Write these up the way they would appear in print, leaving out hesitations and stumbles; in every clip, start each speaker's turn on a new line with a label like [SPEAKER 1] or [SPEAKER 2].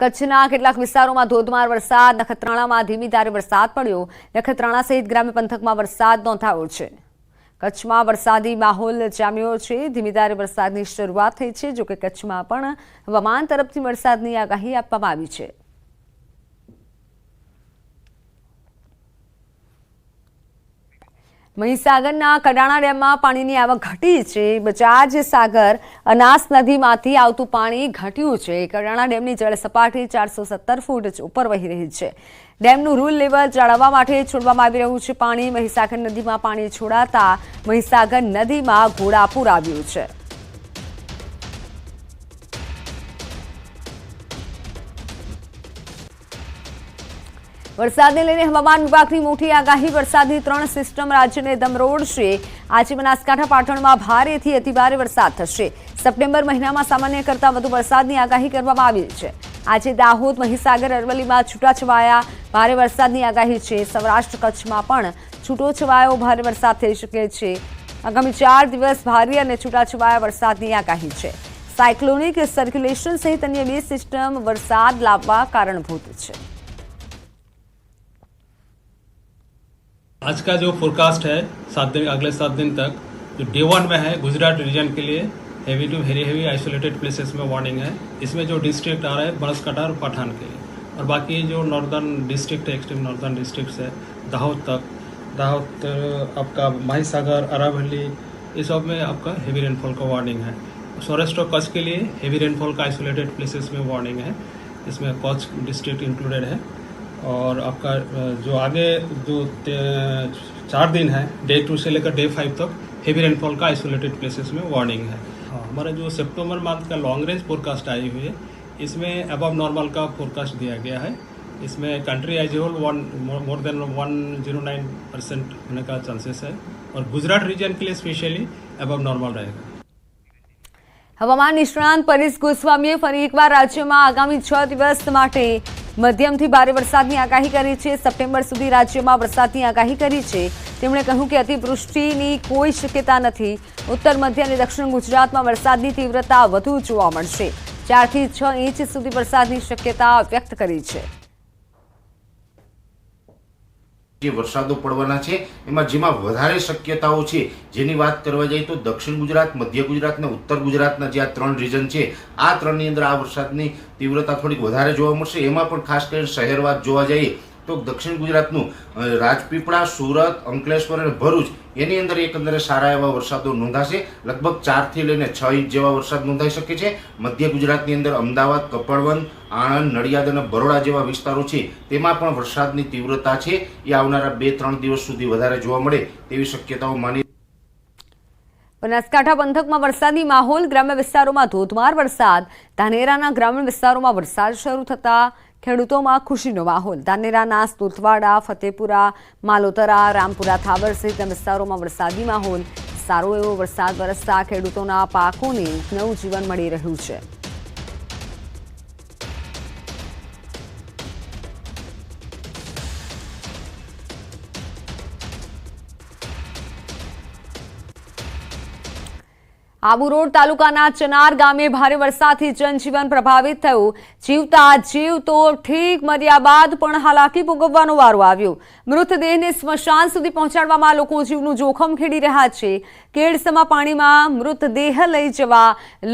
[SPEAKER 1] કચ્છના કેટલાક વિસ્તારોમાં ધોધમાર વરસાદ, નખત્રાણામાં ધીમી ધારે વરસાદ પડ્યો। નખત્રાણા સહિત ગ્રામ્ય પંથકમાં વરસાદ નોંધાયો છે। કચ્છમાં વરસાદી માહોલ જામ્યો છે। ધીમી ધારે વરસાદની શરૂઆત થઈ છે। જોકે કચ્છમાં પણ હવામાન તરફથી વરસાદની આગાહી આપવામાં આવી છે। મહીસાગરના કડાણા ડેમમાં પાણીની આવક ઘટી છે। બજાજ સાગર અનાસ નદીમાંથી આવતું પાણી ઘટ્યું છે। કડાણા ડેમની જળ સપાટી 417 ફૂટ ઉપર વહી રહી છે। ડેમનું રૂલ લેવલ જાળવવા માટે છોડવામાં આવી રહ્યું છે પાણી। મહીસાગર નદીમાં પાણી છોડાતા મહીસાગર નદીમાં ઘોડાપૂર આવ્યું છે। વરસાદને લઈને હવામાન વિભાગની મોટી આગાહી। વરસાદની 3 સિસ્ટમ રાજ્યને દમરોડશે। આજે બનાસકાંઠા પાટણમાં ભારેથી અતિભારે વરસાદ થશે। સપ્ટેમ્બર મહિનામાં સામાન્ય કરતાં વધુ વરસાદની આગાહી કરવામાં આવી છે। આજે દાહોદ, મહીસાગર, અરવલ્લીમાં છૂટાછવાયા ભારે વરસાદની આગાહી છે। સૌરાષ્ટ્ર કચ્છમાં પણ છૂટોછવાયો ભારે વરસાદ થઈ શકે છે। આગામી 4 દિવસ ભારે અને છૂટાછવાયા વરસાદની આગાહી છે। સાયક્લોનિક સર્ક્યુલેશન સહિત અન્ય 2 સિસ્ટમ વરસાદ લાવવા કારણભૂત છે।
[SPEAKER 2] आज का जो फोरकास्ट है 7 दिन अगले 7 दिन तक जो डे 1 में है गुजरात रीजन के लिए heavy to very heavy isolated places में वार्निंग है। इसमें जो डिस्ट्रिक्ट आ रहा है बनासकांठा और पठान के लिए, और बाकी जो नॉर्दर्न डिस्ट्रिक्ट है, एक्सट्रीम नॉर्दर्न डिस्ट्रिक्ट है दाहोद आपका महीसागर, अरावली, ये सब में आपका हेवी रेनफॉल का वार्निंग है। सौराष्ट्र और कच्छ के लिए हेवी रेनफॉल का आइसोलेटेड प्लेसेस में वार्निंग है। इसमें कच्छ डिस्ट्रिक्ट इंक्लूडेड है। और आपका जो आगे जो 4 दिन है डे 2 से लेकर डे 5 तक हेवी रेनफॉल का आइसोलेटेड प्लेसेस में वार्निंग है। हमारा जो सितंबर मंथ का लॉन्ग रेंज फोरकास्ट आई हुई है इसमें अबव नॉर्मल का फोरकास्ट दिया गया है। इसमें country as a whole more than 109% होने का चांसेस है, और गुजरात रीजन के लिए स्पेशली अबव नॉर्मल रहेगा।
[SPEAKER 1] હવામાન નિષ્ણાંત પરેશ ગોસ્વામીએ ફરી એકવાર રાજ્યમાં આગામી 6 દિવસ માટે મધ્યમથી ભારે વરસાદની આગાહી કરી છે। સપ્ટેમ્બર સુધી રાજ્યમાં વરસાદની આગાહી કરી છે। તેમણે કહ્યું કે અતિવૃષ્ટિની કોઈ શક્યતા નથી। ઉત્તર મધ્ય અને દક્ષિણ ગુજરાતમાં વરસાદની તીવ્રતા વધુ જોવા મળશે। 4 થી 6 ઇંચ સુધી વરસાદની શક્યતા વ્યક્ત કરી છે।
[SPEAKER 3] જે વરસાદો પડવાના છે એમાં જેમાં વધારે શક્યતાઓ છે જેની વાત કરવા જઈએ તો દક્ષિણ ગુજરાત, મધ્ય ગુજરાત અને ઉત્તર ગુજરાતના જે આ 3 રીજન છે આ 3ની અંદર આ વરસાદની તીવ્રતા થોડીક વધારે જોવા મળશે। એમાં પણ ખાસ કરીને શહેરવાદ જોવા જઈએ તો દક્ષિણ ગુજરાતનું રાજપીપળા, સુરત, અંકલેશ્વર અને ભરૂચ એની અંદર એકંદરે સારા એવા વરસાદો નોંધાશે। લગભગ 4 થી લઈને 6 ઇંચ જેવા વરસાદ નોંધાઈ શકે છે। મધ્ય ગુજરાતની અંદર અમદાવાદ, કપડવંત, આણંદ, નડિયાદ અને બરોડા જેવા વિસ્તારો છે તેમાં પણ વરસાદની તીવ્રતા છે એ આવનારા 2-3 દિવસ સુધી વધારે જોવા મળે તેવી શક્યતાઓ માની।
[SPEAKER 1] બનાસકાંઠા પંથકમાં વરસાદી માહોલ। ગ્રામ્ય વિસ્તારોમાં ધોધમાર વરસાદ। ધાનેરાના ગ્રામીણ વિસ્તારોમાં વરસાદ શરૂ થતા ખેડૂતોમાં ખુશીનો માહોલ। ધાનેરાના સ્તુતવાડા, ફતેપુરા, માલોતરા, રામપુરા, થાવર સહિતના વિસ્તારોમાં વરસાદી માહોલ। સારો એવો વરસાદ વરસતા ખેડૂતોના પાકોને નવું જીવન મળી રહ્યું છે। આબુ રોડ તાલુકાના ચનાર ગામે ભારે વરસાદથી જનજીવન પ્રભાવિત થયું। જીવતા જીવ તો ઠીક મર્યા બાદ પણ હાલાકી ભોગવવાનો વારો આવ્યો। મૃતદેહને સ્મશાન સુધી પહોંચાડવામાં લોકો જીવનું જોખમ ખેડી રહ્યા છે। કેડસમાં પાણીમાં મૃતદેહ લઈ જવા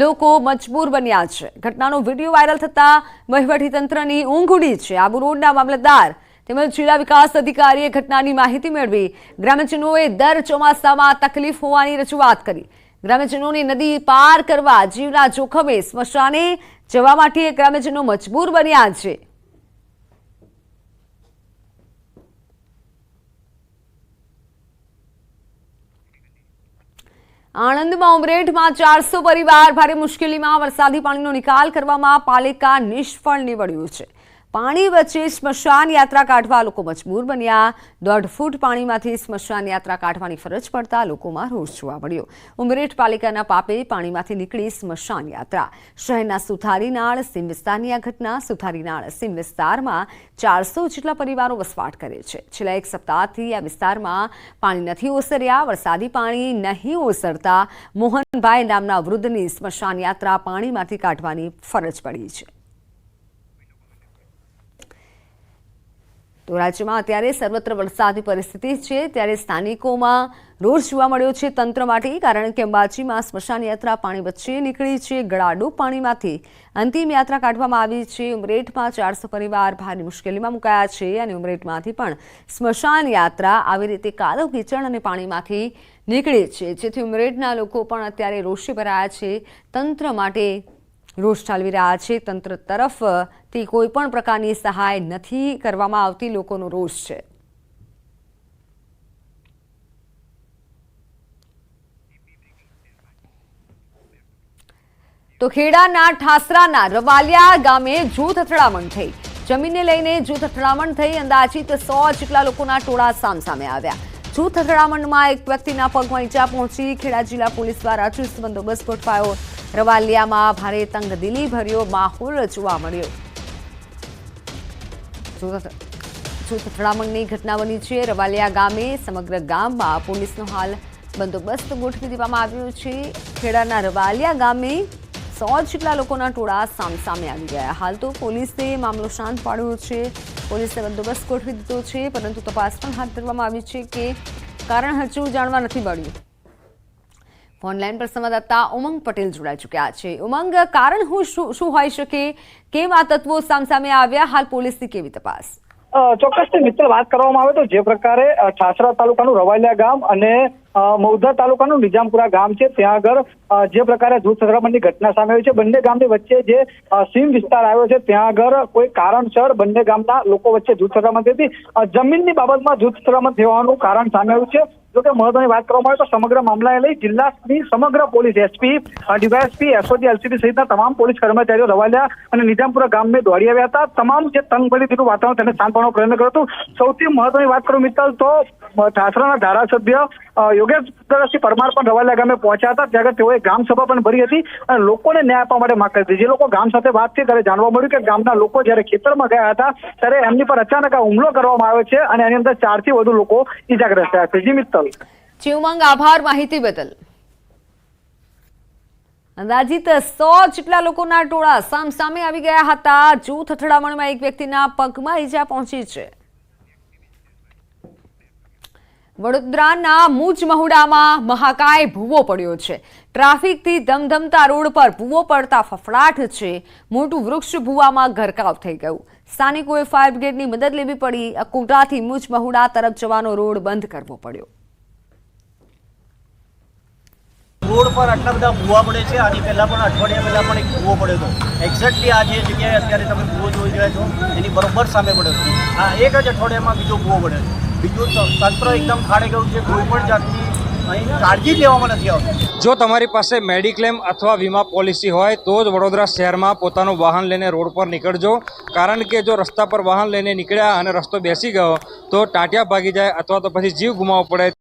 [SPEAKER 1] લોકો મજબૂર બન્યા છે। ઘટનાનો વિડીયો વાયરલ થતા વહીવટીતંત્રની ઊંઘ ઉડી છે। આબુ રોડના મામલતદાર તેમજ જિલ્લા વિકાસ અધિકારીએ ઘટનાની માહિતી મેળવી ગ્રામજનોએ દર ચોમાસામાં તકલીફ હોવાની રજૂઆત કરી। ગ્રામજનોને નદી પાર કરવા જીવના જોખમે સ્મશાને જવા માટે ગ્રામજનો મજબૂર બન્યા છે। આણંદમાં ઉમરેઠમાં 400 પરિવાર ભારે મુશ્કેલીમાં। વરસાદી પાણીનો નિકાલ કરવામાં પાલિકા નિષ્ફળ નીવડ્યું છે। પાણી વચ્ચે સ્મશાન યાત્રા કાઢવા લોકો મજબૂર બન્યા। 1.5 ફૂટ પાણીમાંથી સ્મશાન યાત્રા કાઢવાની ફરજ પડતા લોકોમાં રોષ જોવા મળ્યો। ઉમરેઠ પાલિકાના પાપે પાણીમાંથી નીકળી સ્મશાન યાત્રા। શહેરના સુથારીનાળ સીમ વિસ્તારની આ ઘટના। સુથારીનાળ સીમ વિસ્તારમાં 400 જેટલા પરિવારો વસવાટ કરે છે। છેલ્લા 1 સપ્તાહથી આ વિસ્તારમાં પાણી નથી ઓસર્યા। વરસાદી પાણી નહીં ઓસરતા મોહનભાઈ નામના વૃદ્ધની સ્મશાન યાત્રા પાણીમાંથી કાઢવાની ફરજ પડી છે। તો રાજ્યમાં અત્યારે સર્વત્ર વરસાદની પરિસ્થિતિ છે, ત્યારે સ્થાનિકોમાં રોષ જોવા મળ્યો છે તંત્ર માટે, કારણ કે અંબાજીમાં સ્મશાન યાત્રા પાણી વચ્ચે નીકળી છે. ગળાડૂબ પાણીમાંથી અંતિમ યાત્રા કાઢવામાં આવી છે. ઉમરેઠમાં 400 પરિવાર ભારે મુશ્કેલીમાં મુકાયા છે અને ઉમરેઠમાંથી પણ સ્મશાન યાત્રા આવી રીતે કાદવ કીચડ અને પાણીમાંથી નીકળે છે, જેથી ઉમરેઠના લોકો પણ અત્યારે રોષે ભરાયા છે. તંત્ર માટે રોષ ઠાલવી રહ્યા છે. તંત્ર તરફથી કોઈ પણ પ્રકારની સહાય નથી કરવામાં આવતી, લોકોનો રોષ છે. તો ખેડાના ઠાસરાના રવાલિયા ગામે જૂથ અથડામણ થઈ. જમીનને લઈને જૂથ અથડામણ થઈ. અંદાજિત 100 જેટલા લોકોના ટોળા સામસામે આવ્યા. જૂથ અથડામણમાં એક વ્યક્તિના પગમાં ઈજા પહોંચી. ખેડા જિલ્લા પોલીસ દ્વારા ચુસ્ત બંદોબસ્ત ગોઠવાયો. રવાલિયામાં ભારે તંગદિલી ભર્યો માહોલ જોવા મળ્યો. જૂથ અથડામણની ઘટના બની છે રવાલિયા ગામે. સમગ્ર ગામમાં પોલીસનો હાલ બંદોબસ્ત ગોઠવી દેવામાં આવ્યો છે. ખેડાના રવાલિયા ગામે 100 જેટલા લોકોના ટોળા સામસામે આવી ગયા. હાલ તો પોલીસે મામલો શાંત પાડ્યો છે. પોલીસે બંદોબસ્ત ગોઠવી દીધો છે, પરંતુ તપાસ પણ હાથ ધરવામાં આવી છે કે કારણ હજુ જાણવા નથી મળ્યું. ઓનલાઈન પર સંવાદદાતા ઉમંગ પટેલ જોડાઈ ચૂક્યા છે. ઉમંગ, કારણ શું હોઈ શકે? કેમ આ તત્વો સામસામે આવ્યા? હાલ પોલીસની કેવી તપાસ?
[SPEAKER 4] ચોક્કસથી મિત્ર, વાત કરવામાં આવે તો જે પ્રકારે ઠાસરા તાલુકાનું રવાલિયા ગામ અને મૌધા તાલુકાનું નિજામપુરા ગામ છે, ત્યાં આગળ જે પ્રકારે જૂથ અથડામણની ઘટના સામે આવી છે, બંને ગામની વચ્ચે જે સીમ વિસ્તાર આવ્યો છે, ત્યાં આગળ કોઈ કારણસર બંને ગામના લોકો વચ્ચે જૂથ અથડામણ થઈ હતી. જમીનની બાબતમાં જૂથ અથડામણ થવાનું કારણ સામે આવ્યું છે. જોકે મહત્વની વાત કરવામાં આવે તો સમગ્ર મામલાને લઈ જિલ્લાની સમગ્ર police SP, DYSP, SOG, LCB સહિતના તમામ પોલીસ કર્મચારીઓ રવાલિયા અને નિજામપુરા ગામમાં દોડી આવ્યા હતા. તમામ જે તંગભરી વાતાવરણ તેને શાંત પાડવાનો પ્રયત્ન કર્યો હતો. સૌથી મહત્વની વાત કરું મિત્તલ તો ઠાસરાના ધારાસભ્ય યોગેશસિંહ પરમાર પણ રવાલિયા ગામે પહોંચ્યા હતા. ત્યાં તેઓએ ગ્રામ સભા પણ ભરી હતી અને લોકોને ન્યાય આપવા માટે માંગ કરી હતી. જે લોકો ગામ સાથે વાત થઈ ત્યારે જાણવા મળ્યું કે ગામના લોકો જ્યારે ખેતરમાં ગયા હતા ત્યારે એમની પર અચાનક આ હુમલો કરવામાં આવ્યો છે અને એની અંદર 4 થી વધુ લોકો ઈજાગ્રસ્ત થયા છે. જી મિત્તલ.
[SPEAKER 1] ઉમંગ, આભાર માહિતી બદલ. અંદાજિત 100 જેટલા લોકોના ટોળા સામસામે આવી ગયા હતા. જૂથ અથડામણમાં એક વ્યક્તિના પગમાં ઈજા પહોંચી છે. વડોદરાના મુજમહુડામાં મહાકાય ભૂવો પડ્યો છે. ટ્રાફિકથી ધમધમતા રોડ પર ભૂવો પડતા ફફડાટ છે. મોટું વૃક્ષ ભૂવામાં ગરકાવ થઈ ગયું. સ્થાનિકોએ ફાયર બ્રિગેડની મદદ લેવી પડી. અકોટાથી મુજમહુડા તરફ જવાનો રોડ બંધ કરવો પડ્યો.
[SPEAKER 5] રોડ પર આટલા બધા ભૂવા પડે છે. આની પહેલાં પણ અઠવાડિયા પહેલાં પણ એક ભૂવો પડ્યો હતો. એક્ઝેક્ટલી આ જે જગ્યાએ અત્યારે તમે ભૂવો જોઈ રહ્યા છો એની બરોબર સામે પડ્યો હતો. આ એક જ અઠવાડિયામાં બીજો ભૂવો પડ્યો છે. બીજું તંત્ર એકદમ ખાડે ગયું છે. કોઈ પણ જાતની અહીં કાળજી લેવામાં નથી આવતી.
[SPEAKER 6] જો તમારી પાસે મેડિક્લેમ અથવા વીમા પોલિસી હોય તો જ વડોદરા શહેરમાં પોતાનું વાહન લઈને રોડ પર નીકળજો, કારણ કે જો રસ્તા પર વાહન લઈને નીકળ્યા અને રસ્તો બેસી ગયો તો ટાંટિયા ભાગી જાય અથવા તો પછી જીવ ગુમાવવો પડે.